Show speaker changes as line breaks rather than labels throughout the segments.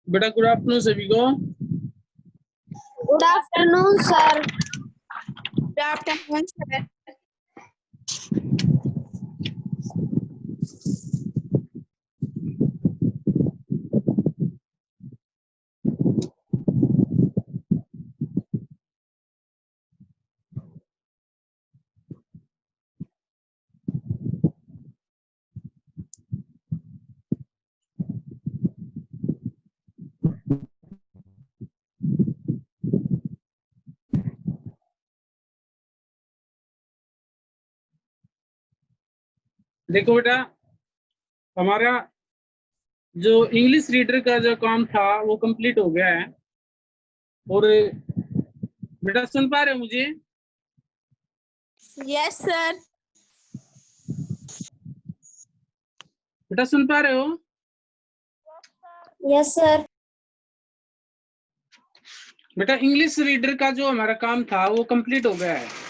बेटा good afternoon सभी को।
Good afternoon sir.
Good afternoon sir.
देखो बेटा, हमारा जो इंग्लिश रीडर का जो काम था वो कंप्लीट हो गया है। और बेटा सुन पा रहे हो मुझे?
Yes sir.
बेटा सुन पा रहे हो?
Yes sir.
बेटा इंग्लिश रीडर का जो हमारा काम था वो कंप्लीट हो गया है।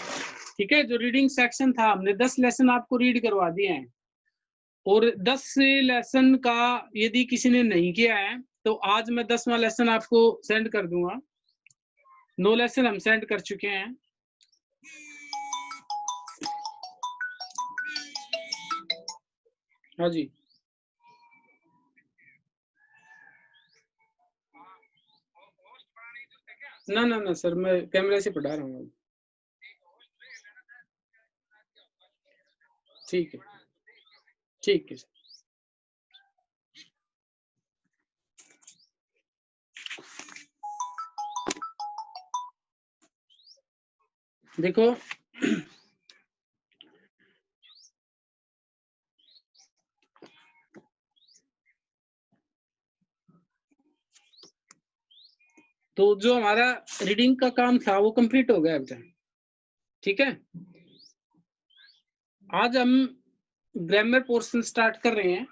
ठीक है, जो रीडिंग सेक्शन था हमने 10 लेसन आपको रीड करवा दिए हैं। और 10 लेसन का यदि किसी ने नहीं किया है तो आज मैं 10वां लेसन आपको सेंड कर दूंगा। 9 लेसन हम सेंड कर चुके हैं। हाँ जी, ना ना ना सर, मैं कैमरे से पढ़ा रहा हूँ। ठीक है, ठीक है सर। देखो तो जो हमारा रीडिंग का काम था वो कंप्लीट हो गया बेटा। ठीक है, आज हम ग्रामर पोर्शन स्टार्ट कर रहे हैं।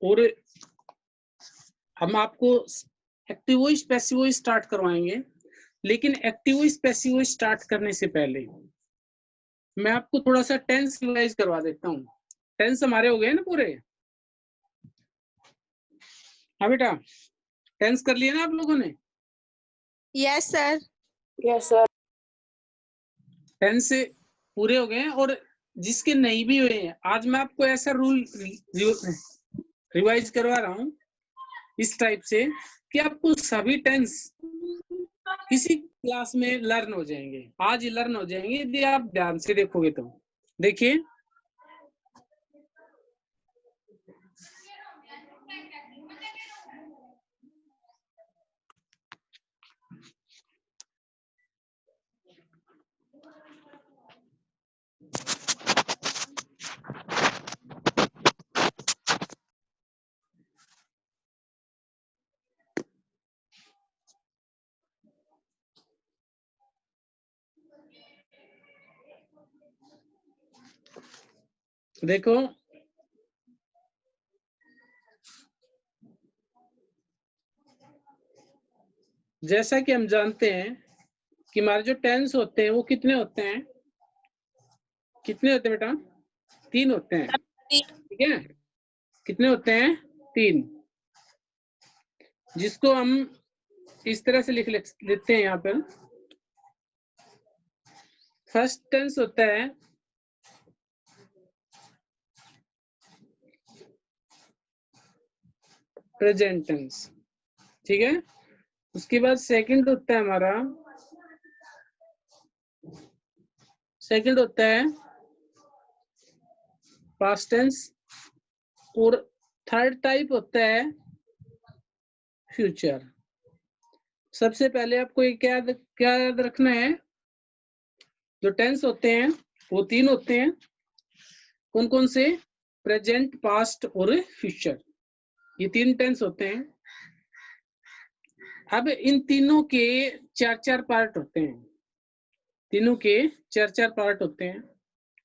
और हम आपको active voice passive voice start करवाएंगे। लेकिन active voice passive voice start करने से पहले मैं आपको थोड़ा सा टेंस रिवाइज करवा देता हूँ। टेंस हमारे हो गए ना पूरे? हाँ बेटा, टेंस कर लिया ना आप लोगों ने?
Yes sir.
Yes sir.
Tense से पूरे हो गए हैं। और जिसके नहीं भी हुए हैं, आज मैं आपको ऐसा रूल रिवाइज करवा रहा हूँ इस टाइप से कि आपको सभी टेंस किसी क्लास में लर्न हो जाएंगे। आज ही लर्न हो जाएंगे यदि आप ध्यान से देखोगे तो। देखिए, देखो जैसा कि हम जानते हैं कि हमारे जो टेंस होते हैं वो कितने होते हैं? कितने होते हैं बेटा? 3 होते हैं। ठीक है, कितने होते हैं? 3। जिसको हम इस तरह से लिख लेते हैं यहाँ पर। फर्स्ट टेंस होता है प्रेजेंट टेंस। ठीक है, उसके बाद सेकंड होता है हमारा, सेकंड होता है पास्ट टेंस। और थर्ड टाइप होता है फ्यूचर। सबसे पहले आपको ये क्या याद रखना है? जो टेंस होते हैं वो 3 होते हैं। कौन कौन से? प्रेजेंट, पास्ट और फ्यूचर। ये 3 टेंस होते हैं। अब इन तीनों के 4-4 पार्ट होते हैं। तीनों के 4-4 पार्ट होते हैं।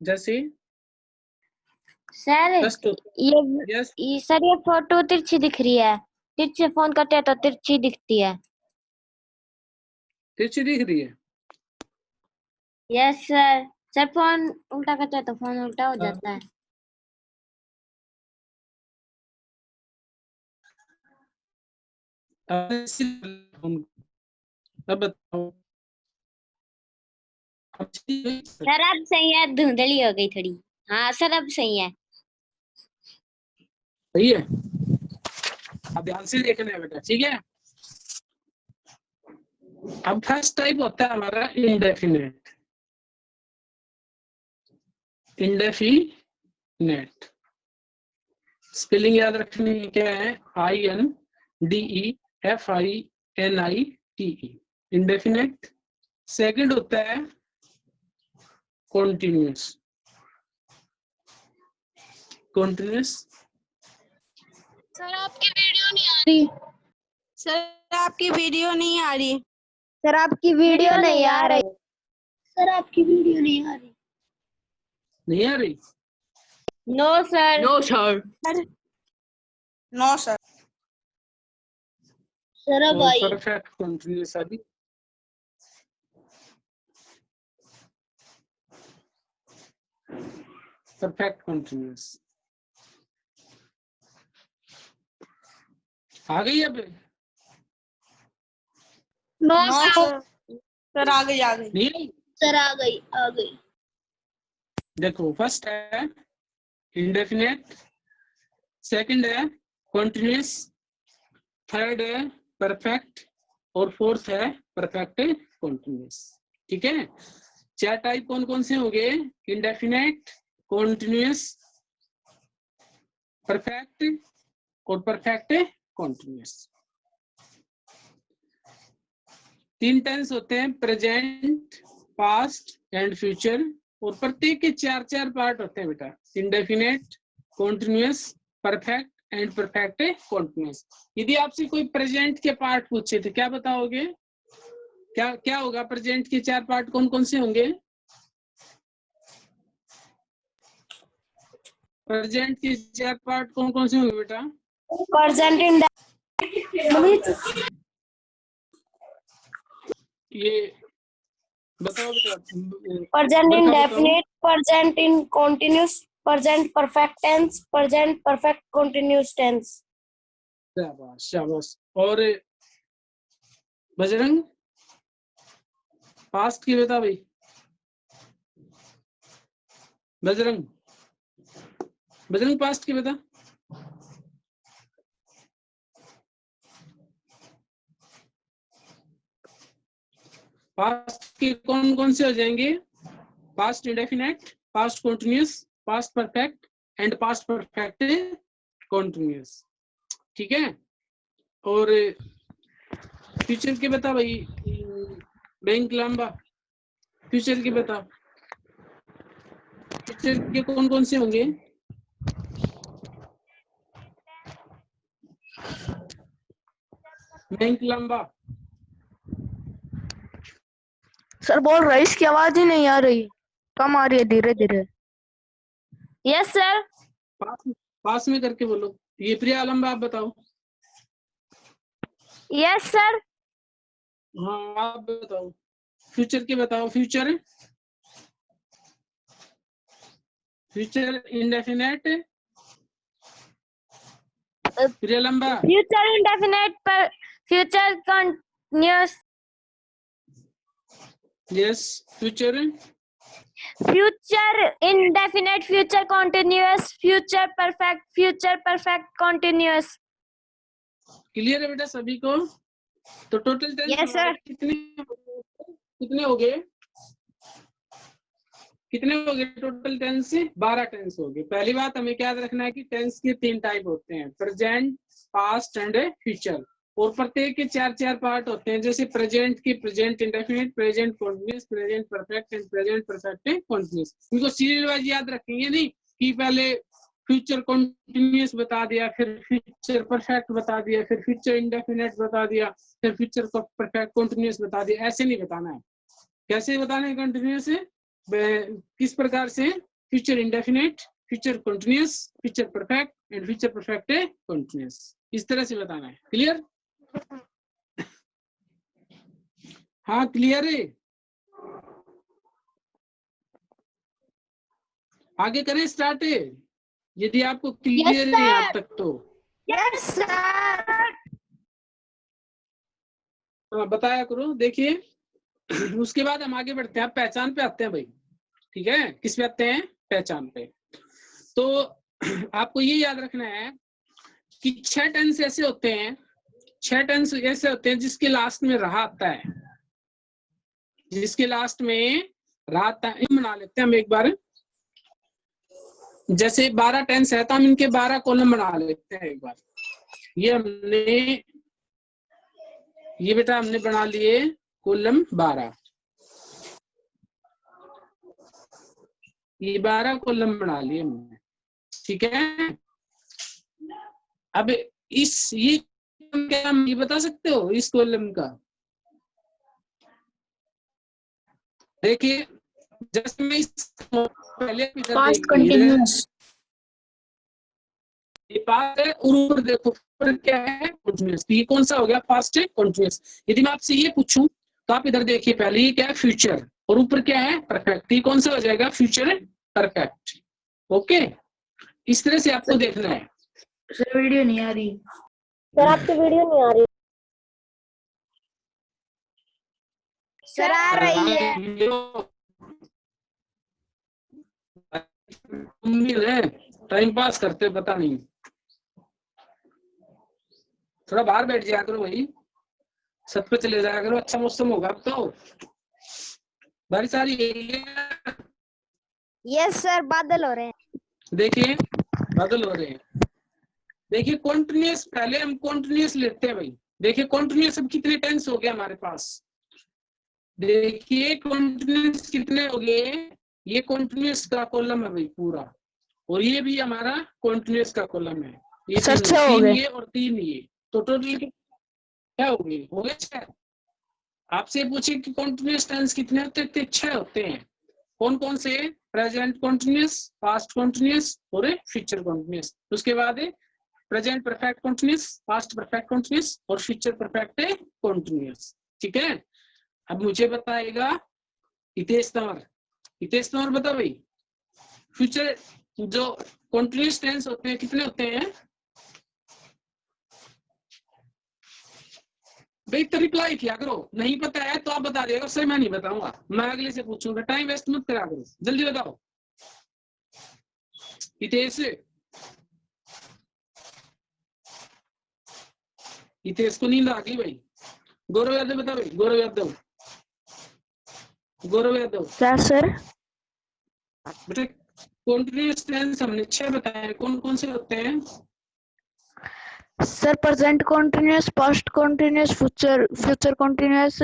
जैसे
सर
फर्स्ट यस,
ये सर ये फोटो तिरछी दिख रही है। तिरछी फोन करते हैं तो तिरछी दिखती है।
तिरछी दिख रही है?
Yes sir. सर फोन उल्टा करते हैं तो फोन उल्टा हो जाता है।
अब बताओ।
सर अब सही है, धुंधली हो गई थोड़ी। हाँ सर अब सही है।
सही है, अब ध्यान से देखना है बेटा, ठीक है। अब फर्स्ट टाइप होता है हमारा इंडेफिनेट। इंडेफिनेट स्पेलिंग याद रखनी है, क्या है? INDEFINITE, indefinite. सेकंड होता है कॉन्टिन्यूस। कॉन्टिन्यूस
सर आपकी वीडियो नहीं आ रही। सर आपकी वीडियो नहीं आ रही।
सर आपकी वीडियो नहीं आ रही। सर आपकी वीडियो नहीं आ रही।
नहीं आ रही?
No sir.
No sir. No sir.
Sir अब आई।
परफेक्ट कॉन्टिन्यूस अभी परफेक्ट कॉन्टिन्यूस आ गई अब?
No sir. सर आ गई आ गई।
नहीं आई?
सर आ गई आ गई।
देखो, फर्स्ट है इंडेफिनेट, सेकंड है कॉन्टिन्यूस, थर्ड है परफेक्ट और फोर्थ है परफेक्ट कॉन्टिन्यूस। ठीक है, चार टाइप कौन कौन से होंगे? इंडेफिनेट, कॉन्टिन्यूस, परफेक्ट और परफेक्ट कॉन्टिन्यूस। तीन टेंस होते हैं, प्रेजेंट, पास्ट एंड फ्यूचर, और प्रत्येक के चार चार पार्ट होते हैं बेटा। Indefinite, continuous, perfect and perfect continuous. यदि आपसे कोई प्रेजेंट के पार्ट पूछे तो क्या बताओगे? क्या क्या होगा? प्रेजेंट के चार पार्ट कौन कौन से होंगे? प्रेजेंट के चार पार्ट कौन कौन से होंगे बेटा?
प्रेजेंट इन
ये बताओ बेटा।
प्रेजेंट इन
बरखा बताओ।
Definite, present in continuous, present perfect tense, present perfect continuous tense.
शाबाश शाबाश। और बजरंग पास्ट की बता भाई। बजरंग बजरंग पास्ट की बता। पास्ट के कौन कौन से हो जाएंगे? Past indefinite, past continuous, past perfect and past perfect continuous. ठीक है, और फ्यूचर के बता भाई। बैंक लंबा, फ्यूचर के बता। फ्यूचर के कौन कौन से होंगे? बैंक लंबा।
सर बोल रहा है, इसकी आवाज ही नहीं आ रही, कम आ रही है धीरे धीरे।
Yes sir.
पास में करके बोलो। ये प्रिया लंबा, आप बताओ।
Yes sir.
हाँ आप बताओ। फ्यूचर के बताओ। फ्यूचर फ्यूचर इंडेफिनेट, प्रिया लंबा।
फ्यूचर इंडेफिनेट पर future continuous.
Yes, future
future indefinite, future continuous, future perfect continuous.
Clear है बेटा सभी को? तो टोटल टेंस
Yes, sir.
कितने हो गए? कितने हो गए टोटल टेंस? 12 टेंस हो गए। पहली बात हमें क्या याद रखना है कि टेंस के तीन टाइप होते हैं, प्रेजेंट, पास्ट एंड फ्यूचर, और प्रत्येक के चार चार पार्ट होते हैं। जैसे प्रेजेंट की present indefinite, present continuous, present perfect and present perfect continuous. इनको सीरियल वाइज याद रखेंगे, नहीं कि पहले फ्यूचर कॉन्टिन्यूस बता दिया, फिर फ्यूचर परफेक्ट बता दिया, फिर फ्यूचर इंडेफिनिट बता दिया, फिर फ्यूचर परफेक्ट कॉन्टिन्यूस बता दिया। ऐसे नहीं बताना है। कैसे बताना है कंटिन्यूस? किस प्रकार से? Future indefinite, future continuous, future perfect and future perfect continuous. इस तरह से बताना है। क्लियर? हाँ क्लियर है। आगे करें स्टार्ट, यदि आपको क्लियर है यहाँ तक तो।
Yes sir.
हाँ बताया करो। देखिए उसके बाद हम आगे बढ़ते हैं, आप पहचान पे आते हैं भाई, ठीक है, किस पे आते हैं, पहचान पे। तो आपको ये याद रखना है कि 6 टेंस ऐसे होते हैं, 6 टेंस ऐसे होते हैं जिसके लास्ट में रहा आता है, जिसके लास्ट में रहा आता है। बना लेते हैं हम एक बार, जैसे 12 टेंस है तो हम इनके 12 कॉलम बना लेते हैं एक बार। ये बेटा हमने बना लिए कॉलम 12, ये 12 कॉलम बना लिए हमने, ठीक है। अब ये क्या ये बता सकते हो इस कॉलम का? देखिए जैसे मैं पहले
पास्ट कंटिन्यूअस।
ये पास्ट है और ऊपर देखो ऊपर क्या है, कंटिन्यूअस। ये कौन सा हो गया, पास्ट है, कंटिन्यूअस। यदि मैं आपसे ये पूछूं तो आप इधर देखिए, पहले ये क्या है, फ्यूचर, और ऊपर क्या है, परफेक्ट। ये कौन सा हो जाएगा, फ्यूचर परफेक्ट। ओके, इस तरह से आपको देखना है।
सर वीडियो नहीं आ रही।
सर आपकी वीडियो नहीं आ रही।
सर आ रही है।
टाइम पास करते पता नहीं, थोड़ा बाहर बैठ जाया करो भाई, छत पे चले जाया करो, अच्छा मौसम होगा अब तो, बारिश आ रही है।
यस सर, बादल हो रहे हैं।
देखिए बादल हो रहे हैं। देखिए कॉन्टिन्यूअस, पहले हम कॉन्टिन्यूअस लेते हैं भाई। देखिए कॉन्टिन्यूअस अब कितने टेंस हो गए हमारे पास, देखिए कॉन्टिन्यूअस कितने हो गए, ये कॉन्टिन्यूअस का कॉलम है भाई पूरा, और ये भी हमारा कॉन्टिन्यूअस का कॉलम है। ये
सर 6 हो
3
गए।
ये और 3 ये, तो टोटल क्या हो गए, हो गए 6। आपसे पूछे कि कॉन्टिन्यूअस टेंस कितने होते हैं, 6 होते हैं। कौन कौन से, प्रेजेंट कॉन्टिन्यूअस, पास्ट कॉन्टिन्यूअस और फ्यूचर कॉन्टिन्यूअस। उसके बाद present perfect continuous, past perfect continuous और फ्यूचर परफेक्ट कॉन्टिन्यूअस, ठीक है। अब मुझे बताएगा हितेश तंवर, हितेश तंवर बता भाई, फ्यूचर जो कॉन्टिन्यूअस टेंस होते हैं कितने होते हैं भाई? तो रिप्लाई किया करो, नहीं पता है तो आप बता दिया करो, सर मैं नहीं बताऊंगा, मैं अगले से पूछूंगा, टाइम वेस्ट मत करा करो, जल्दी बताओ। हितेश, हितेश को नींद आ गई भाई। गौरव यादव बता भाई, गौरव यादव, गौरव यादव।
क्या सर?
बेटा कॉन्टिन्यूअस टेंस हमने 6 बताए हैं, कौन कौन से होते हैं?
Sir present continuous, past continuous, future continuous,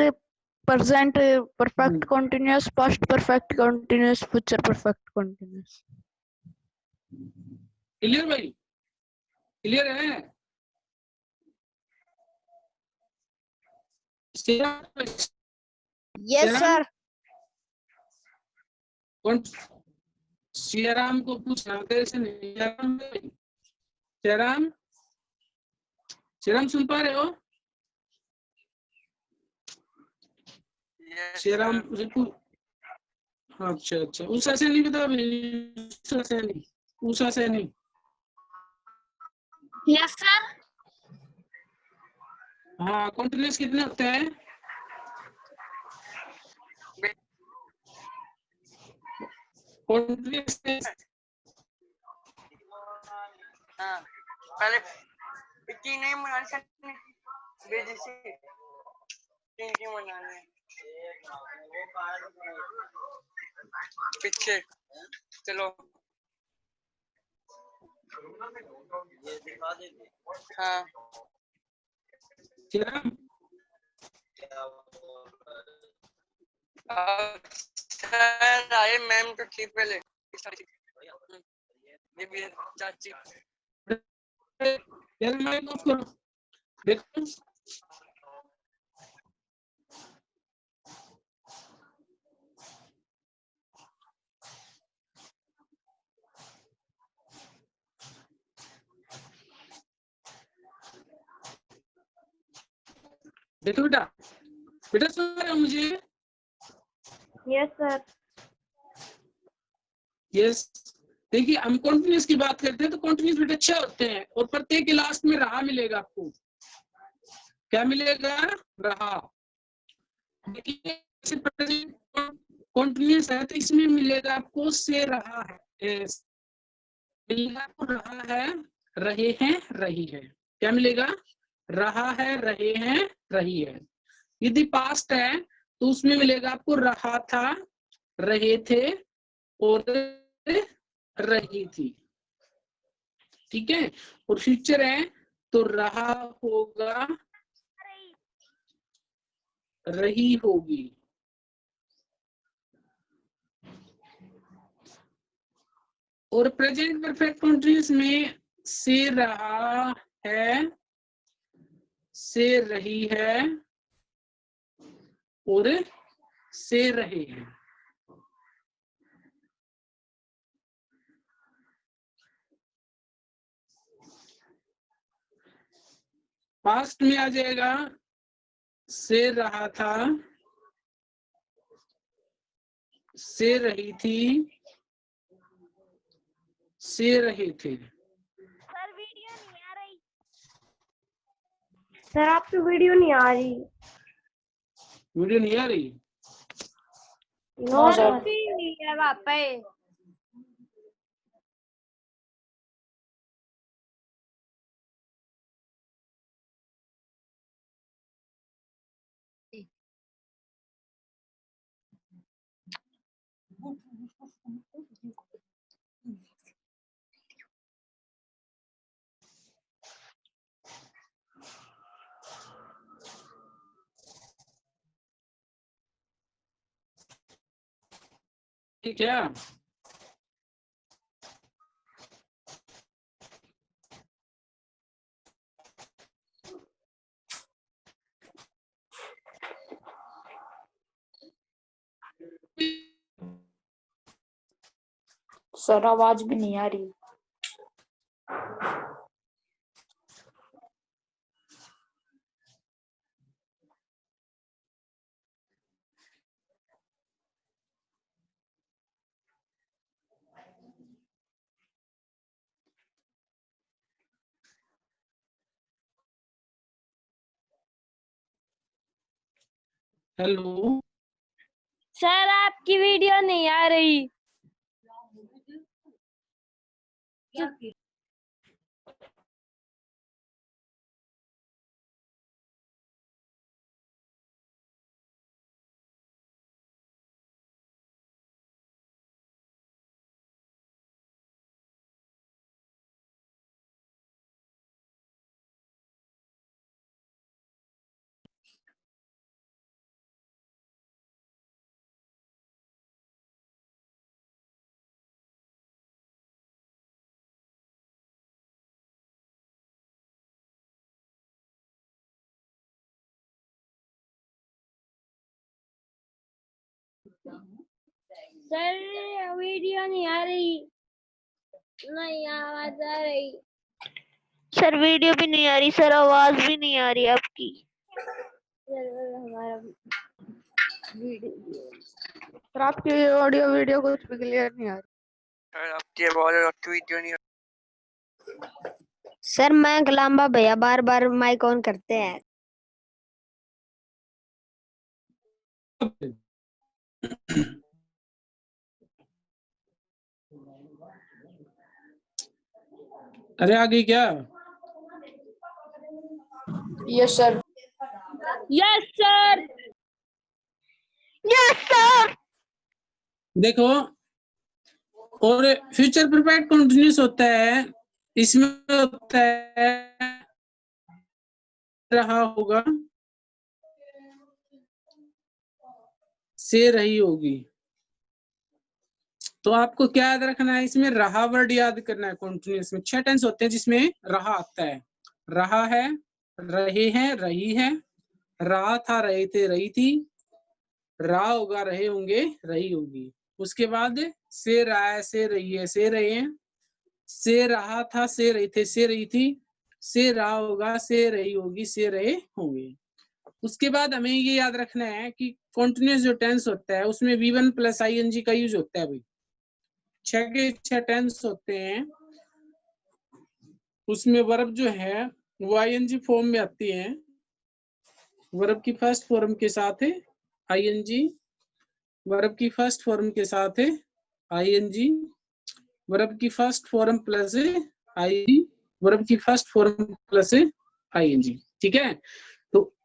present perfect continuous, past perfect continuous, future perfect continuous.
Clear भाई, क्लियर है?
Yes sir.
कौन सियाराम को पूछना, कैसे नहीं सियाराम, सियाराम सुन पा रहे हो? सियाराम अच्छा अच्छा, उषा से नहीं बता भाई, उषा से नहीं, उषा से नहीं।
Yes sir.
हाँ कॉन्टिन्यूअस कितने होते हैं? कॉन्टिन्यूअस
पहले इतनी नहीं मनानी पीछे चलो। हाँ सर आए मैम तो ठीक पहले ये भी चाची
देखो देखो बेटा, बेटा सुन रहे हो मुझे?
Yes sir.
यस। देखिए हम कॉन्टिन्यूअस की बात करते हैं तो कॉन्टिन्यूअस बेटा 6 होते हैं और प्रत्येक के लास्ट में रहा मिलेगा आपको, क्या मिलेगा, रहा। कॉन्टिन्यूस है तो इसमें मिलेगा आपको से रहा है, मिलेगा आपको रहा है, रहे हैं, रही है। क्या मिलेगा? रहा है, रहे हैं, रही है। यदि पास्ट है तो उसमें मिलेगा आपको रहा था, रहे थे और रही थी। ठीक है। और फ्यूचर है तो रहा होगा, रही होगी। और प्रेजेंट परफेक्ट कंटीन्यूअस में से रहा है, से रही है और से रहे हैं। पास्ट में आ जाएगा से रहा था, से रही थी, से रहे थे।
सर वीडियो नहीं आ रही। सर आपकी वीडियो नहीं आ रही।
वीडियो नहीं आ रही?
No sir.
नहीं है वहाँ पे।
ठीक है।
सर आवाज भी नहीं आ रही।
हेलो।
सर आपकी वीडियो नहीं आ रही। सर वीडियो नहीं आ रही। नहीं आवाज आ रही।
सर वीडियो भी नहीं आ रही, सर आवाज भी नहीं आ रही आपकी।
हमारा वीडियो।
सर आपकी ऑडियो वीडियो कुछ भी क्लियर नहीं आ रही।
सर आपकी आवाज और आपकी वीडियो नहीं।
सर मैं गुलाम्बा भैया बार बार माइक ऑन करते हैं।
अरे आ गई क्या?
Yes sir.
Yes sir.
Yes sir.
देखो, और फ्यूचर परफेक्ट कंटीन्यूअस होता है, इसमें होता है रहा होगा, से रही होगी। तो आपको क्या याद रखना है? इसमें रहा वर्ड याद करना है। कंटीन्यूअस में 6 टेंस होते हैं जिसमें रहा आता है। रहा है, रहे हैं, रही है, रहा था, रहे थे, रही थी, रहा होगा, रहे होंगे, रही होगी। उसके बाद से रहा है, से रही है, से रहे हैं, से रहा था, से रही थे, से रही थी, से रहा होगा, से रही होगी, से रहे होंगे। उसके बाद हमें ये याद रखना है कि कॉन्टिन्यूअस जो टेंस होता है उसमें V1 प्लस ING का यूज होता है भाई। 6 के 6 टेंस होते हैं, उसमें वर्ब जो है वो ING फॉर्म में आती है। वर्ब की फर्स्ट फॉर्म के साथ आईएनजी, वर्ब की फर्स्ट फॉर्म के साथ है आईएनजी, वर्ब की first form plus ING, verb की फर्स्ट फॉर्म प्लस आईएनजी। ठीक है, तो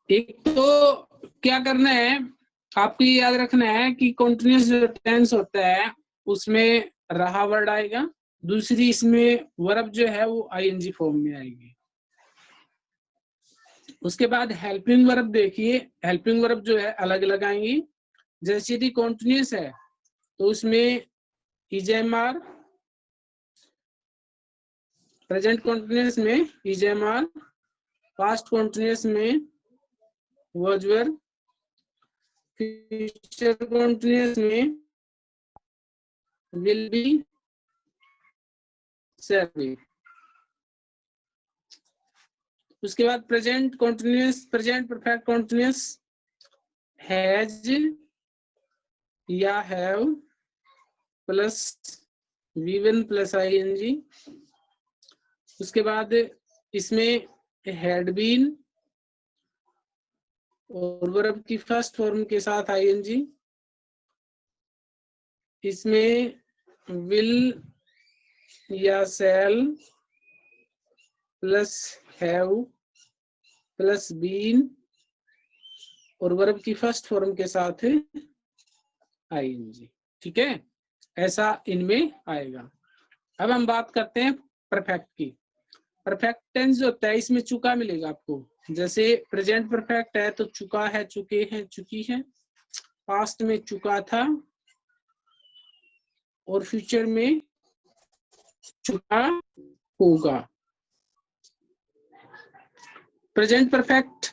एक तो क्या करना है, आपको ये याद रखना है कि कॉन्टिन्यूअस जो टेंस होता है उसमें रहा वर्ड आएगा, दूसरी इसमें वर्ब जो है वो आईएनजी फॉर्म में आएगी। उसके बाद हेल्पिंग वर्ब देखिए, हेल्पिंग वर्ब जो है अलग अलग आएंगी। जैसे यदि कॉन्टिन्यूअस है तो उसमें इजेएमआर, प्रेजेंट कॉन्टिन्यूअस में इजेएमआर, पास्ट कॉन्टिन्यूअस में वाज वर, फ्यूचर कॉन्टिन्यूअस में विल बी, शैल बी। उसके बाद present continuous, present perfect continuous has या have plus V1 plus ING. उसके बाद इसमें हैड बीन और वर्ब की फर्स्ट फॉर्म के साथ आईएनजी, इसमें विल या shall plus have plus been और वर्ब की फर्स्ट फॉर्म के साथ आईएनजी। ठीक है, ऐसा इनमें आएगा। अब हम बात करते हैं परफेक्ट की। परफेक्ट टेंस जो होता है इसमें चुका मिलेगा आपको। जैसे प्रेजेंट परफेक्ट है तो चुका है, चुके हैं, चुकी है, पास्ट में चुका था और फ्यूचर में चुका होगा। प्रेजेंट परफेक्ट,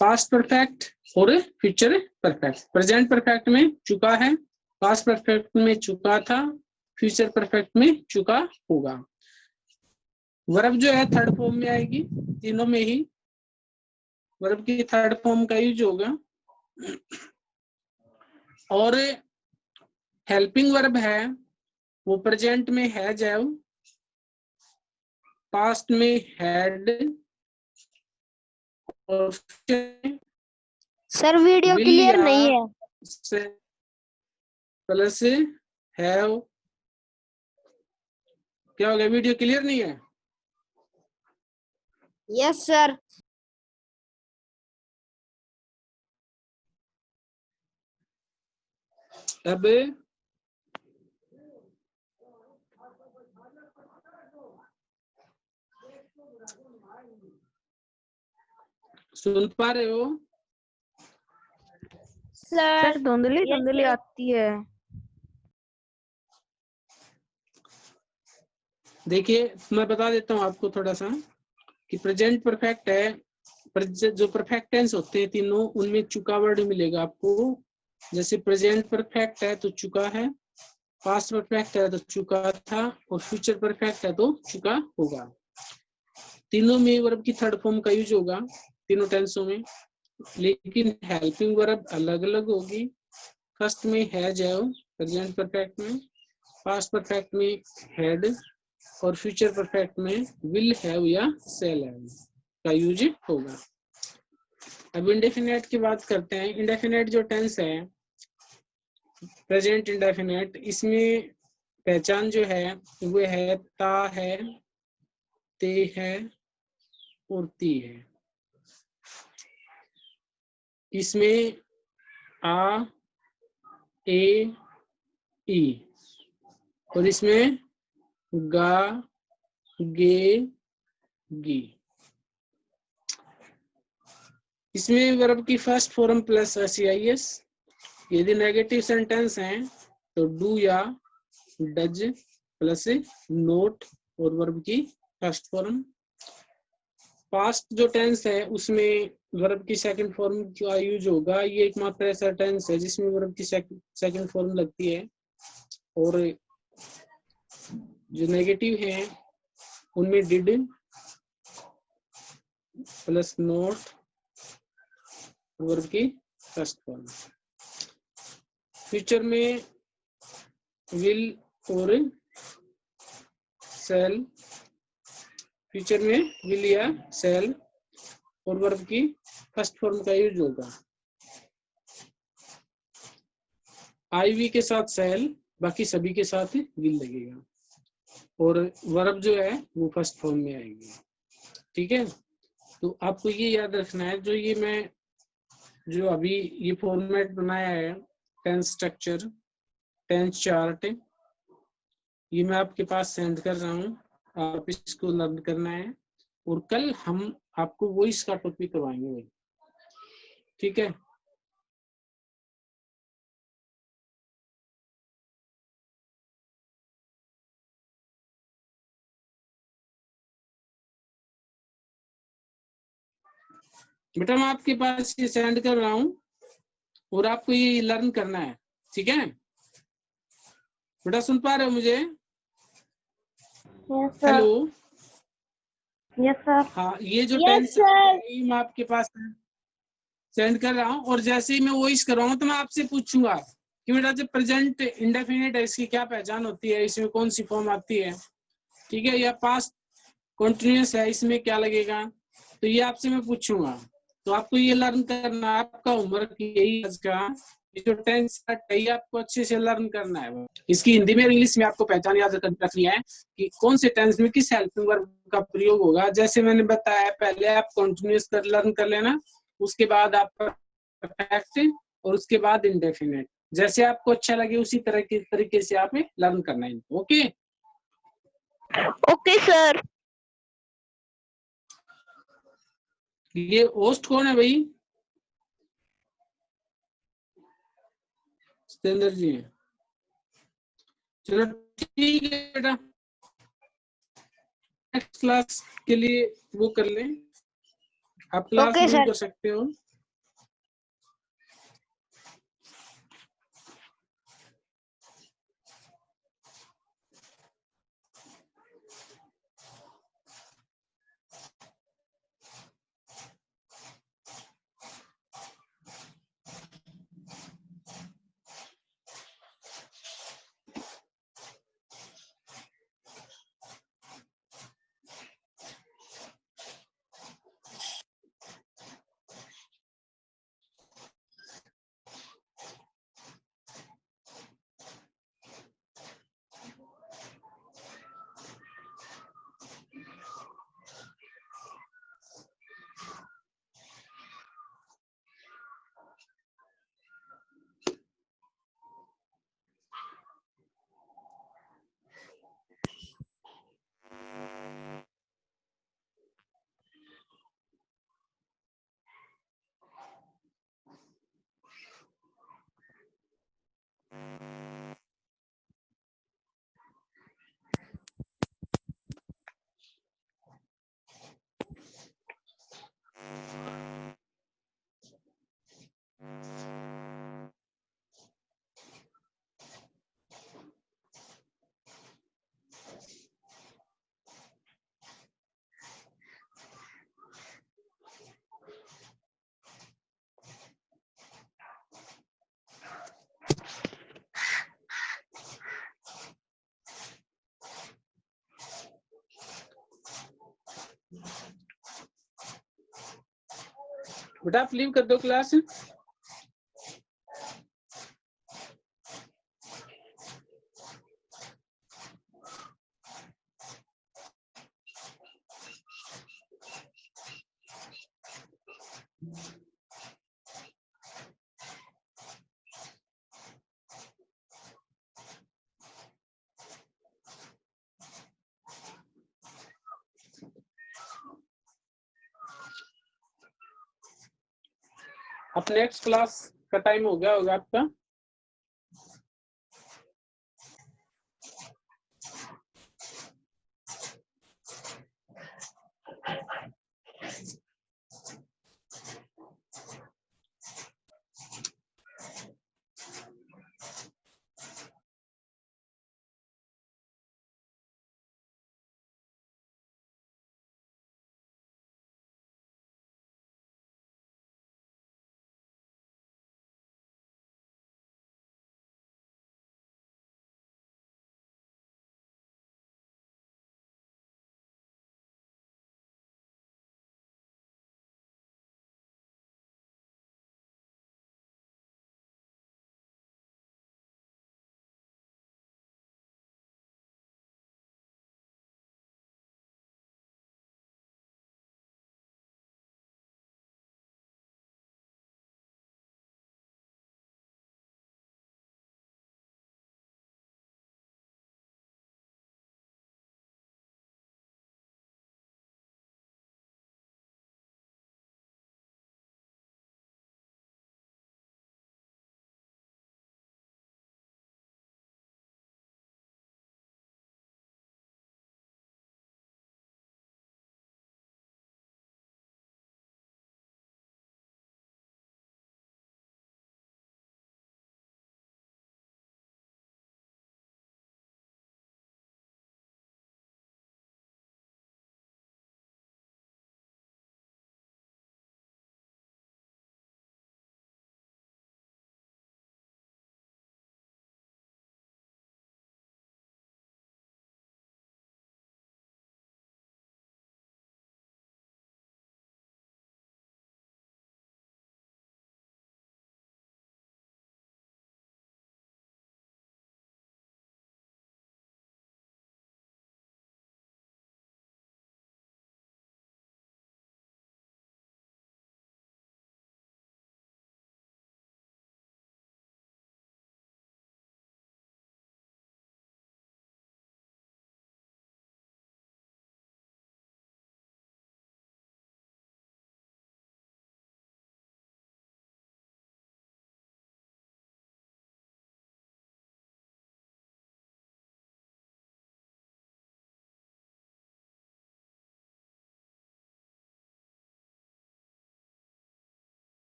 पास्ट परफेक्ट और फ्यूचर परफेक्ट। प्रेजेंट परफेक्ट में चुका है, पास्ट परफेक्ट में चुका था, फ्यूचर परफेक्ट में चुका होगा। वर्ब जो है थर्ड फॉर्म में आएगी, तीनों में ही वर्ब की थर्ड फॉर्म का यूज होगा। और हेल्पिंग वर्ब है वो प्रेजेंट में हैज हैव, पास्ट में हैड और
सर वीडियो क्लियर नहीं है।
Plus have. क्या हो गया, वीडियो क्लियर नहीं है?
Yes sir.
अब सुन पा रहे हो?
सर धुंधली धुंधली आती है।
देखिए मैं बता देता हूँ आपको थोड़ा सा कि प्रेजेंट परफेक्ट है, जो परफेक्ट टेंस होते हैं तीनों उनमें चुका वर्ड मिलेगा आपको। जैसे प्रेजेंट परफेक्ट है तो चुका है, पास्ट परफेक्ट है तो चुका था और फ्यूचर परफेक्ट है तो चुका होगा। तीनों में वर्ब की थर्ड फॉर्म का यूज होगा तीनों टेंसों में, लेकिन हेल्पिंग वर्ब अलग अलग होगी। फर्स्ट में हैज हैव प्रेजेंट परफेक्ट में, पास्ट परफेक्ट में हैड और फ्यूचर परफेक्ट में विल हैव या शैल हैव का यूज होगा। अब इंडेफिनेट की बात करते हैं। इंडेफिनेट जो टेंस है प्रेजेंट इंडेफिनेट, इसमें पहचान जो है वो है ता है, ते है और ती है। इसमें आ, ए, ई और इसमें गा, गे, गी। इसमें वर्ब की फर्स्ट फॉर्म प्लस SEIS। यदि नेगेटिव सेंटेंस हैं तो डू या डज प्लस नोट और वर्ब की फर्स्ट फॉर्म। पास्ट जो टेंस है उसमें वर्ब की सेकंड फॉर्म का यूज होगा। ये एकमात्र ऐसा टेंस है जिसमें वर्ब की सेकंड फॉर्म लगती है। और जो नेगेटिव है उनमें डिड प्लस नोट वर्ब की फर्स्ट फॉर्म। फ्यूचर में विल और शैल, फ्यूचर में विल या शैल और वर्ब की फर्स्ट फॉर्म का यूज होगा। IV के साथ सेल, बाकी सभी के साथ विल लगेगा, और वर्ब जो है वो फर्स्ट फॉर्म में आएगी। ठीक है, तो आपको ये याद रखना है, जो ये मैं जो अभी ये फॉर्मेट बनाया है, टेंस स्ट्रक्चर, टेंस चार्ट, ये मैं आपके पास सेंड कर रहा हूँ, आप इसको लर्न करना है, और कल हम आपको वॉइस का टॉपिक करवाएंगे भाई। ठीक है, बेटा मैं आपके पास ये सेंड कर रहा हूँ, और आपको ये लर्न करना है। ठीक है बेटा, सुन पा रहे हो मुझे?
Yes sir.
Hello,
yes sir.
हाँ, ये जो
यस
टेंस
सर।
मैं आपके पास सेंड कर रहा हूँ, और जैसे ही मैं वॉइस करवाऊंगा तो मैं आपसे पूछूंगा कि बेटा जब प्रेजेंट इंडेफिनिट है इसकी क्या पहचान होती है, इसमें कौन सी फॉर्म आती है। ठीक है, या पास्ट कॉन्टिन्यूअस है, इसमें क्या लगेगा, तो ये आपसे मैं पूछूंगा। तो आपको ये लर्न करना है, आपका होमवर्क यही आज का, ये जो टेंस है ये आपको अच्छे से लर्न करना है। इसकी हिंदी में इंग्लिश में आपको पहचान याद रखनी है कि कौन से टेंस में किस हेल्पिंग वर्ब का प्रयोग होगा। जैसे मैंने बताया, पहले आप कॉन्टिन्यूअस कर लर्न कर लेना, उसके बाद आप परफेक्ट, और उसके बाद इंडेफिनिट। जैसे आपको अच्छा लगे उसी तरह के तरीके से आप लर्न करना है। Okay
okay sir.
ये होस्ट कौन है भाई? सतेंद्र जी हैं। चलो ठीक है बेटा, नेक्स्ट क्लास के लिए वो कर लें, आप क्लास
ओके
शुरू
सर।
कर सकते हो। बेटा आप लीव कर दो क्लास। अब नेक्स्ट क्लास का टाइम हो गया होगा आपका।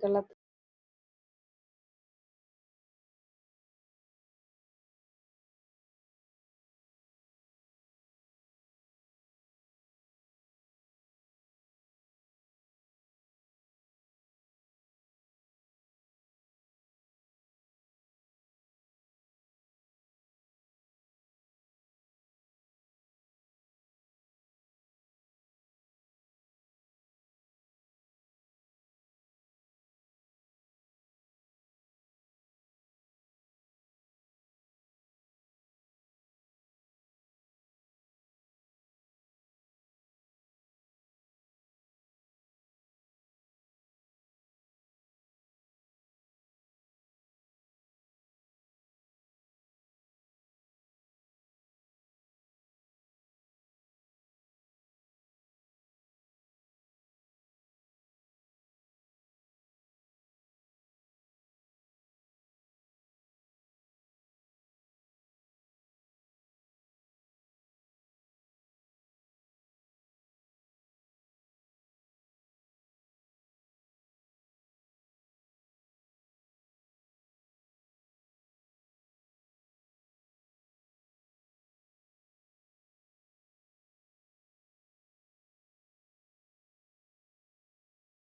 गलत